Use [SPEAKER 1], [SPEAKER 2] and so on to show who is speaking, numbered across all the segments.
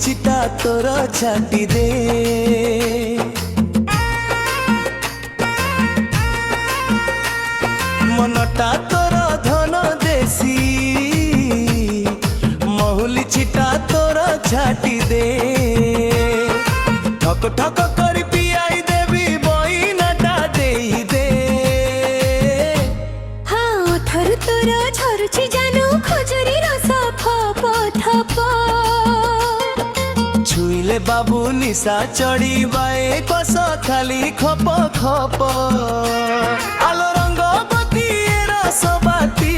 [SPEAKER 1] छिटा तोर छाटी दे मनटा तोर धन देसी महुली छिटा तोर छाटी दे ठक ठक कर पियाई देवी बइनाटा देई दे
[SPEAKER 2] हाँ थर तोर झरुछि जानू खजुरी रस फप थप
[SPEAKER 1] छुईले बाबू निशा चढ़ी बाए कस खाली खप खप आलो रंग बती रस बाती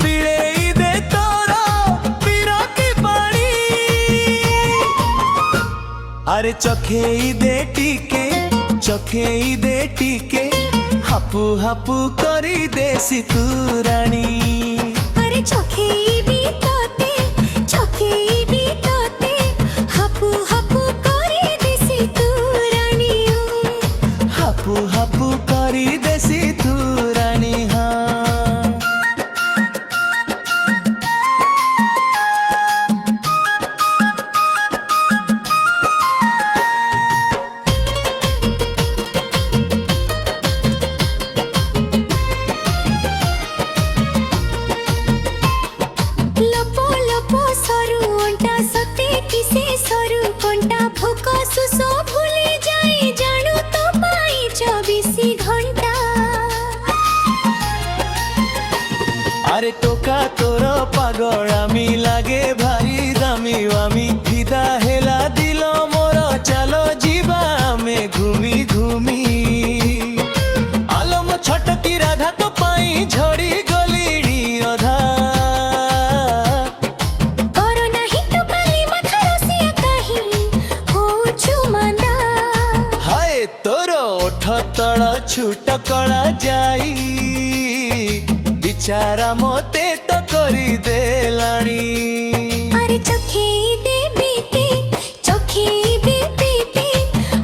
[SPEAKER 1] पिड़ेई दे तोर पिरकी पानी अरे चखेई दे टीके हापू हापू करी देसी तू रानी
[SPEAKER 2] अरे चखेई भी तोते हापू हापू करी देसी तू रानी
[SPEAKER 1] हापू हापू करी देसी तू रानी हाँ
[SPEAKER 2] लपो लपो सरू अंटा सते किसे सरू कंटा भूख सुसो भूले जाए जानू तो पाई 24 घंटा
[SPEAKER 1] अरे टोका तोर पागलामी लागे भारी दामी वामी फिदा हेला दिल मोर चलो जीवा में घूमी घूमी आलम छटकी राधा तो पाई झड़ी गलीड़ी अधा
[SPEAKER 2] करो नहीं तो पाली माथा रसिया कहीं हो चुमाना
[SPEAKER 1] हाय तोर ओठ तଳ छूट कला जाई बिचारा मोते तो करी देलानी
[SPEAKER 2] अरे चखेई दे बीते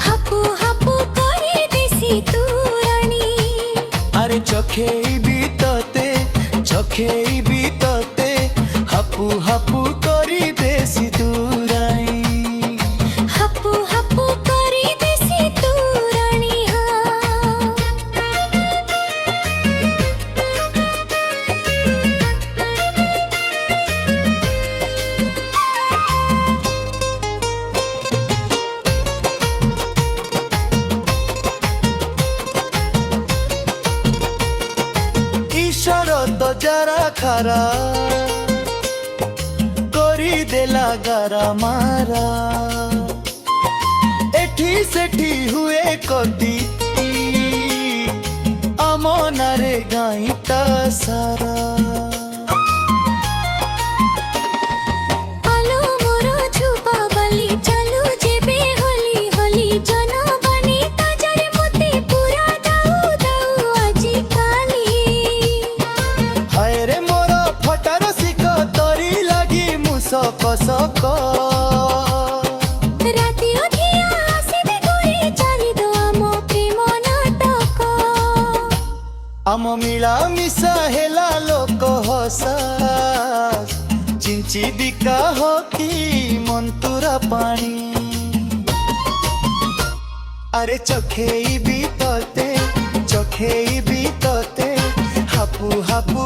[SPEAKER 2] हापू हापू करे देसी तू रानी
[SPEAKER 1] अरे चखेई भी तोते हापू हापू करी देसी तू रानी
[SPEAKER 2] हापू हापू करे देसी तू रानी हाँ
[SPEAKER 1] ईश्वर तो जरा खरा करी देला गारा मारा एठी सेठी हुए कदी आमनारे गाईटा सारा
[SPEAKER 2] आलो मोर छुपा बाली चालू जेबे होली होली जन बनी ताजरे मोते पूरा दाऊ दाऊ आजी काली
[SPEAKER 1] हाय रे मोर फटार सिक तरी लागी मुसक सक
[SPEAKER 2] राति अधिया आसिबे गोरी चाली दो आमो प्रेम नाटक
[SPEAKER 1] आम मिला मिसा हेला लोक हसास चिंची बिका हो कि मंतुरा पानी अरे चखेई भी तोते हापू हापू